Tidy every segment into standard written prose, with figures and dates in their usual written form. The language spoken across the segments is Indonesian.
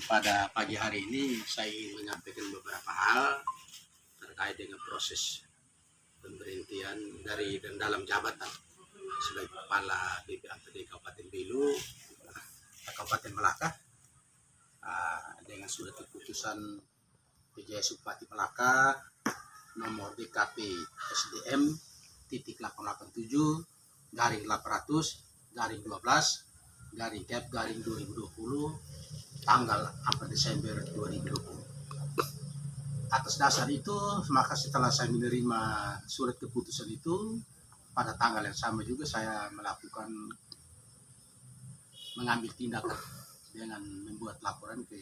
pada pagi hari ini saya ingin menyampaikan beberapa hal terkait dengan proses pemberhentian dari dan dalam jabatan sebagai Kepala BPAPD Kabupaten Belu, Kabupaten Melaka, dengan surat keputusan PJS Bupati Melaka nomor DKP SDM titik 887 garing 800 garing 12 garing Cap garing 2020 tanggal 4 Desember 2020. Atas dasar itu, maka setelah saya menerima surat keputusan itu, pada tanggal yang sama juga saya mengambil tindakan dengan membuat laporan ke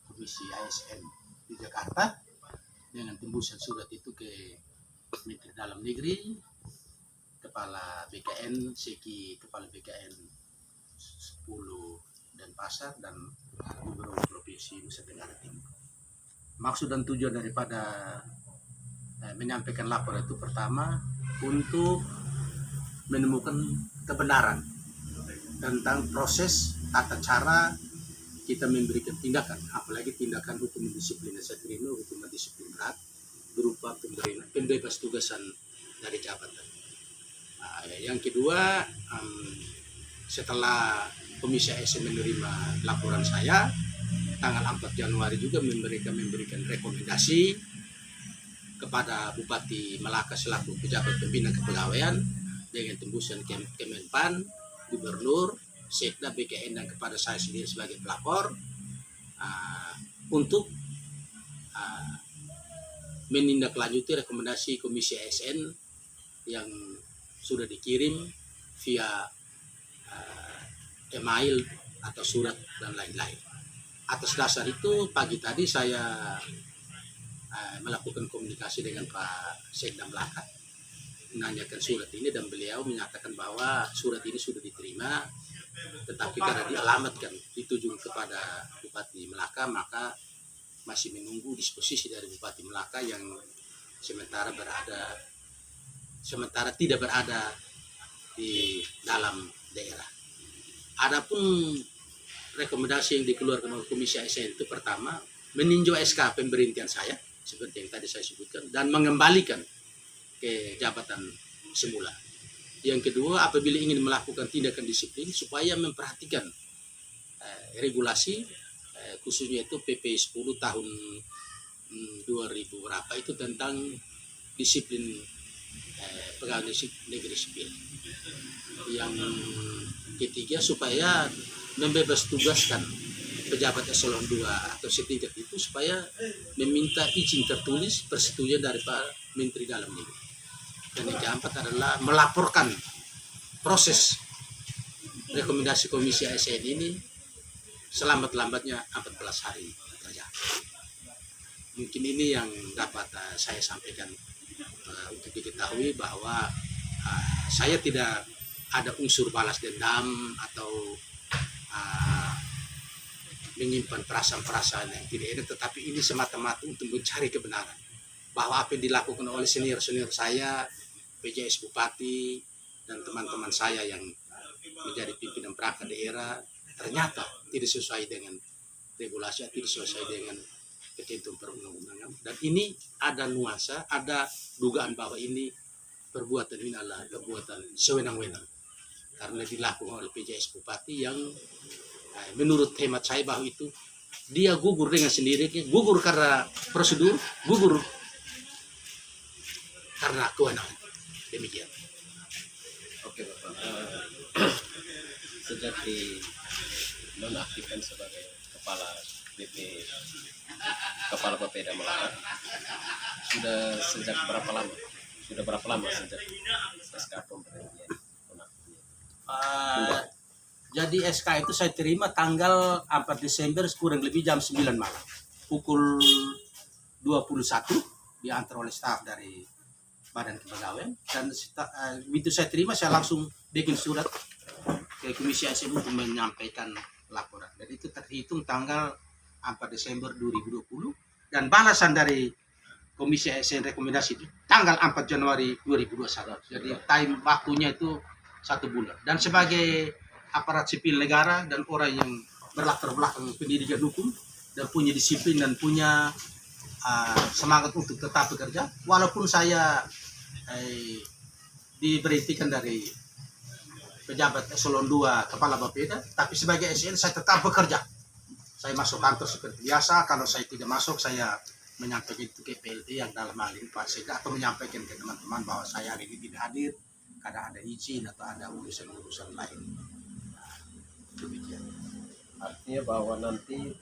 Komisi ASN di Jakarta dengan tembusan surat itu ke Menteri Dalam Negeri, Kepala BKN, Seki Kepala BKN 10 Denpasar, dan Gubernur Provinsi Nusa Tenggara Timur. Maksud dan tujuan daripada menyampaikan laporan itu pertama untuk menemukan kebenaran tentang proses tata cara kita memberikan tindakan, apalagi tindakan hukum disiplin saya terima hukum disiplin berat berupa pembebas tugasan dari jabatan. Yang kedua, setelah Komisi ASN menerima laporan saya, tanggal 4 Januari juga memberikan rekomendasi kepada Bupati Melaka selaku pejabat pembina kepegawaian dengan tembusan Kemenpan, Gubernur, Sekda, BKN, dan kepada saya sendiri sebagai pelapor untuk menindaklanjuti rekomendasi Komisi ASN yang sudah dikirim via email atau surat dan lain-lain. Atas dasar itu pagi tadi saya melakukan komunikasi dengan Pak Sekda Melaka, menanyakan surat ini, dan beliau menyatakan bahwa surat ini sudah diterima, tetapi karena dialamatkan dituju kepada Bupati Melaka, maka masih menunggu disposisi dari Bupati Melaka yang sementara tidak berada di dalam daerah. Adapun rekomendasi yang dikeluarkan oleh Komisi ASN itu pertama meninjau SK pemberhentian saya seperti yang tadi saya sebutkan dan mengembalikan ke jabatan semula. Yang kedua, apabila ingin melakukan tindakan disiplin supaya memperhatikan regulasi khususnya itu PP 10 tahun 2000 berapa itu tentang disiplin pegawai negeri sipil. Yang ketiga, supaya membebas tugaskan pejabat eselon 2 atau setingkat itu supaya meminta izin tertulis persetujuan dari Pak Menteri Dalam Negeri. Dan yang keempat adalah melaporkan proses rekomendasi Komisi ASN ini selambat-lambatnya 14 hari kerja. Mungkin ini yang dapat saya sampaikan untuk diketahui bahwa saya tidak ada unsur balas dendam atau menyimpan perasaan-perasaan yang tidak ada, tetapi ini semata-mata untuk mencari kebenaran bahwa apa yang dilakukan oleh senior-senior saya, PJS Bupati, dan teman-teman saya yang menjadi pimpinan perangkat daerah ternyata tidak sesuai dengan regulasi, tidak sesuai dengan ketentuan perundang-undangan, dan ini ada nuansa, ada dugaan bahwa ini perbuatan ini adalah perbuatan sewenang-wenang karena dilakukan oleh PJS Bupati yang menurut hemat saya bahwa itu dia gugur dengan sendirinya, gugur karena prosedur, gugur karena kewenangan. Demikian. Oke Bapak, sejak dinonaktifkan sebagai Kepala Bapeda Melaka, sudah sejak berapa lama? Sudah berapa lama sejak SK pemberhentian nonaktifnya? Jadi SK itu saya terima tanggal 4 Desember kurang lebih jam 9 malam. Pukul 21 diantar oleh staf dari Badan Kepegawaian, dan begitu saya terima saya langsung bikin surat ke Komisi ASN untuk menyampaikan laporan. Dan itu terhitung tanggal 4 Desember 2020 dan balasan dari Komisi ASN rekomendasi itu tanggal 4 Januari 2021. Jadi time waktunya itu 1 bulan. Dan sebagai aparat sipil negara dan orang yang berlatar belakang pendidikan hukum dan punya disiplin dan punya semangat untuk tetap bekerja. Walaupun saya diberhentikan dari pejabat eselon 2 kepala Bapeda, tapi sebagai SN saya tetap bekerja. Saya masuk kantor seperti biasa. Kalau saya tidak masuk, saya menyampaikan itu ke PLT yang dalam hal ini Pak Sekda, atau menyampaikan ke teman-teman bahwa saya hari ini tidak hadir karena ada izin atau ada urusan-urusan lain. Demikian. Artinya bahwa nanti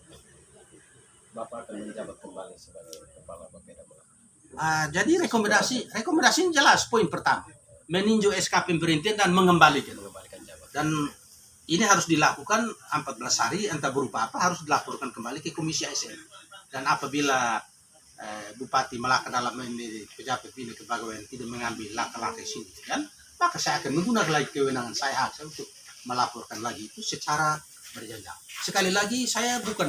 Bapak akan menjabat kembali sebagai kepala Bapeda Malaka. Jadi rekomendasi jelas. Poin pertama, meninjau SK pemberhentian dan mengembalikan Jabatan. dan ini harus dilakukan 14 hari, entah berupa apa, harus dilaporkan kembali ke Komisi ASN. Dan apabila Bupati Malaka dalam ini pejabat bina kepegawaian tidak mengambil langkah-langkah signifikan, maka saya akan menggunakan lagi kewenangan saya untuk melaporkan lagi itu secara berjenjang. Sekali lagi, saya bukan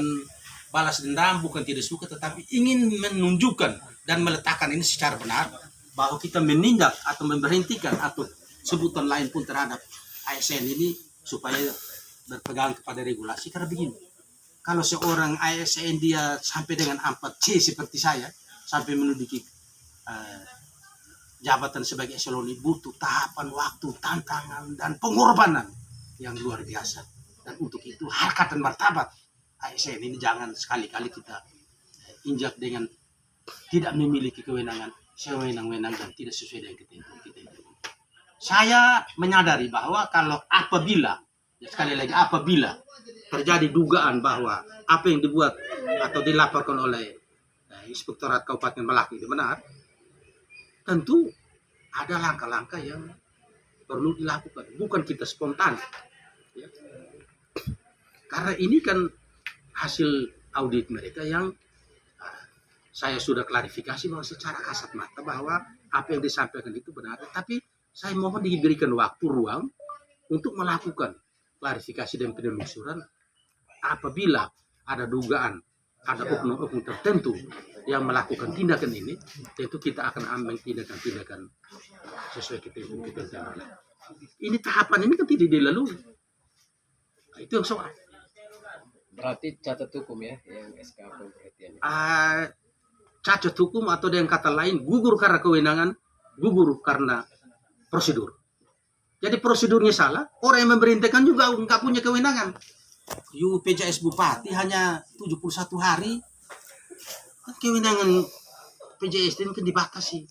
balas dendam, bukan tidak suka, tetapi ingin menunjukkan dan meletakkan ini secara benar bahwa kita menindak atau memberhentikan atau sebutan lain pun terhadap ASN ini supaya berpegang kepada regulasi. Karena begini, kalau seorang ASN dia sampai dengan 4C seperti saya, sampai menduduki jabatan sebagai eselon ini, butuh tahapan waktu, tantangan, dan pengorbanan yang luar biasa. Dan untuk itu harkat dan martabat ASN ini jangan sekali-kali kita injak dengan tidak memiliki kewenangan sewenang-wenang dan tidak sesuai dengan ketentuan kita. Saya menyadari bahwa kalau apabila terjadi dugaan bahwa apa yang dibuat atau dilaporkan oleh Inspektorat Kabupaten Malaka itu benar, tentu ada langkah-langkah yang perlu dilakukan. Bukan kita spontan. Ya. Karena ini kan hasil audit mereka yang saya sudah klarifikasi bahwa secara kasat mata bahwa apa yang disampaikan itu benar. Tapi saya mohon diberikan waktu ruang untuk melakukan klarifikasi dan penelusuran apabila ada dugaan ada oknum-oknum tertentu yang melakukan tindakan ini, tentu kita akan ambil tindakan-tindakan sesuai ketentuan. Ini tahapan ini kan tidak dilalui. Nah, itu yang soal. Berarti cacat hukum ya yang SK pemberhentian. Cacat hukum atau dengan kata lain gugur karena kewenangan, gugur karena prosedur. Jadi prosedurnya salah, orang yang memberhentikan juga nggak punya kewenangan. PJS Bupati hanya 71 hari. Kewenangan PJS ini kan dibatasi.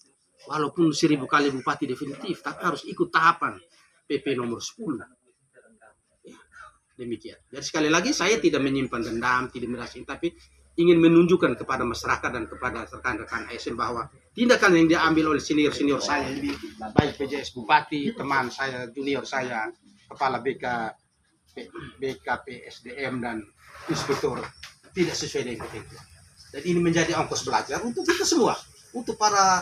Walaupun 1000 kali Bupati definitif, tapi harus ikut tahapan PP nomor 10. Ya, demikian. Jadi sekali lagi saya tidak menyimpan dendam, tidak merasa, tapi ingin menunjukkan kepada masyarakat dan kepada rekan-rekan ASN bahwa tindakan yang diambil oleh senior-senior saya ini, baik PJS Bupati, teman saya, junior saya, Kepala BKPSDM dan Inspektur, tidak sesuai dengan ketentuan. Dan ini menjadi ongkos belajar untuk kita semua, untuk para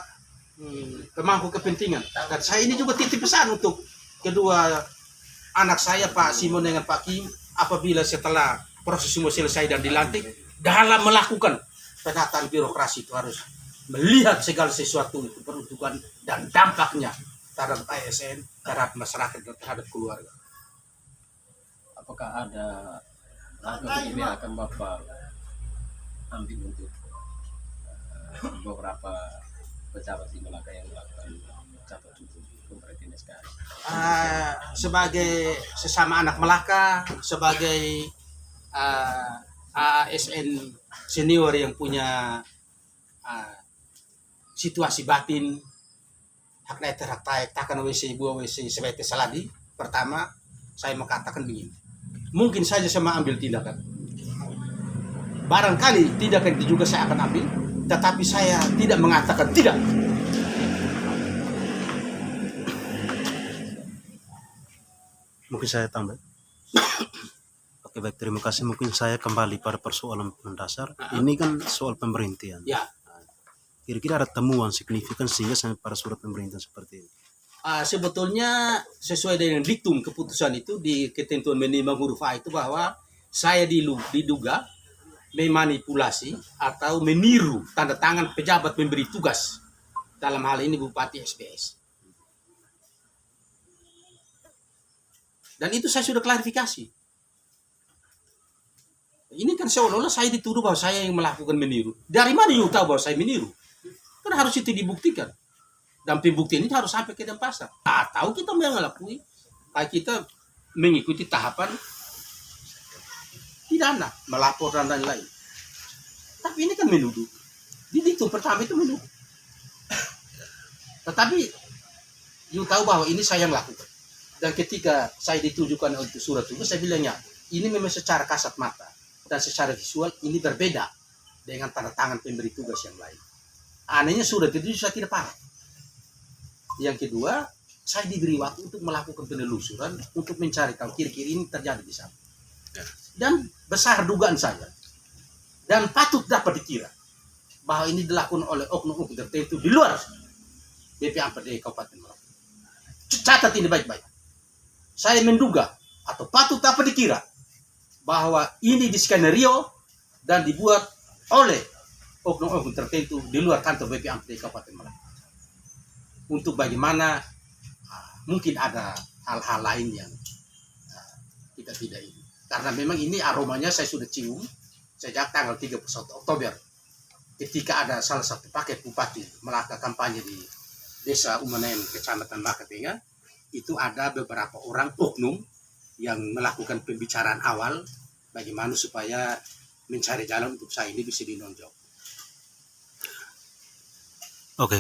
pemangku kepentingan. Dan saya ini juga titip pesan untuk kedua anak saya, Pak Simon dengan Pak Kim, apabila setelah proses semua selesai dan dilantik, dalam melakukan penataan birokrasi itu harus melihat segala sesuatu itu peruntukan dan dampaknya terhadap ASN, terhadap masyarakat, dan terhadap keluarga. Apakah ada langkah ini akan Bapak ambil untuk beberapa pejabat di Malaka yang melakukan cacat hukum pemberhentian SK? Sebagai sesama anak Malaka, sebagai ASN senior yang punya situasi batin hak neter hak taek takkan WC buah WC sebagai saladi. Pertama saya mengatakan begini, mungkin saja saya ambil tindakan, barangkali tindakan itu juga saya akan ambil, tetapi saya tidak mengatakan tidak. Mungkin saya tambah. Oke, baik, terima kasih. Mungkin saya kembali pada persoalan mendasar. Ini kan soal pemberhentian. Ya. Kira-kira ada temuan signifikan sehingga sampai pada surat pemberhentian seperti ini? Sebetulnya sesuai dengan diktum keputusan itu di ketentuan minimal huruf A itu bahwa saya diduga memanipulasi atau meniru tanda tangan pejabat memberi tugas, dalam hal ini Bupati SBS. Dan itu saya sudah klarifikasi. Ini kan seolah-olah saya dituduh bahwa saya yang melakukan meniru. Dari mana you tahu bahwa saya meniru? Kan harus itu dibuktikan. Dan pembuktian itu harus sampai ke Denpasar. Atau kita mengakui, kayak kita mengikuti tahapan pidana, melapor dan lain-lain. Tapi ini kan menuduh. Di diktum pertama itu menuduh. Tetapi you tahu bahwa ini saya yang lakukan. Dan ketika saya ditujukan untuk surat itu, saya bilangnya, ini memang secara kasat mata dan secara visual ini berbeda dengan tanda tangan pemberi tugas yang lain. Anehnya surat itu saya tidak parah. Yang kedua, saya diberi waktu untuk melakukan penelusuran untuk mencari tahu kira-kira ini terjadi di sana. Dan besar dugaan saya dan patut dapat dikira bahwa ini dilakukan oleh oknum-oknum tertentu di luar BPMPD Kabupaten Merauke. Catat ini baik-baik. Saya menduga atau patut dapat dikira bahwa ini diskenario dan dibuat oleh oknum-oknum tertentu di luar kantor BPMPD Kabupaten Merauke. Untuk bagaimana mungkin ada hal-hal lain yang kita tidak ini. Karena memang ini aromanya saya sudah cium sejak tanggal 31 Oktober. Ketika ada salah satu paket bupati melakukan kampanye di Desa Umanem, Kecamatan Bakatenga, itu ada beberapa orang oknum yang melakukan pembicaraan awal bagaimana supaya mencari jalan untuk saya ini bisa dinonjol. Oke,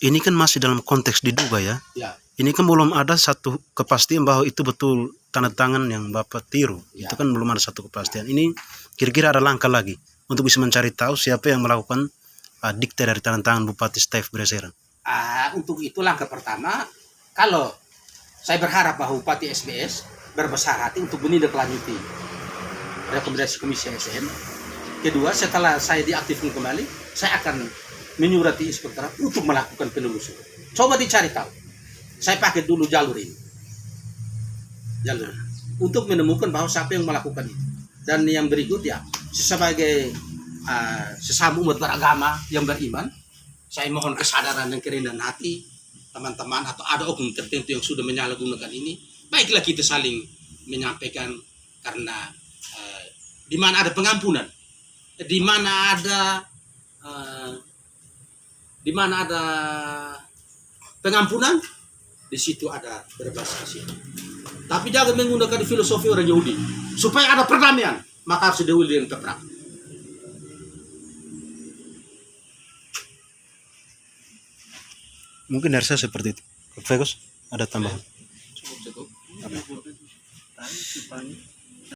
ini kan masih dalam konteks diduga ya. Ya, Ini kan belum ada satu kepastian bahwa itu betul tanda tangan yang Bapak tiru. Ya. Itu kan belum ada satu kepastian. Ini kira-kira ada langkah lagi untuk bisa mencari tahu siapa yang melakukan dikte dari tanda tangan Bupati Stef Bereseran. Untuk itu langkah pertama, kalau saya berharap bahwa Bupati SBS berbesar hati untuk menindaklanjuti rekomendasi Komisi ASN. Kedua, setelah saya diaktifkan kembali, saya akan menyurati inspektorat untuk melakukan penelusuran. Coba dicari tahu. Saya pakai dulu jalur ini. Jalur. Untuk menemukan bahwa siapa yang melakukan itu. Dan yang berikut ya, sebagai sesama umat beragama yang beriman, saya mohon kesadaran dan kerendahan hati teman-teman atau ada oknum tertentu yang sudah menyalahgunakan ini. Baiklah kita saling menyampaikan, karena di mana ada pengampunan, di mana ada pengampunan, di situ ada berbas kasihan. Tapi jangan menggunakan filosofi orang Yahudi. Supaya ada perdamaian, maka harus didahului dengan peperangan. Mungkin dari saya seperti itu. Vegas, ada tambahan? Cukup. Tadi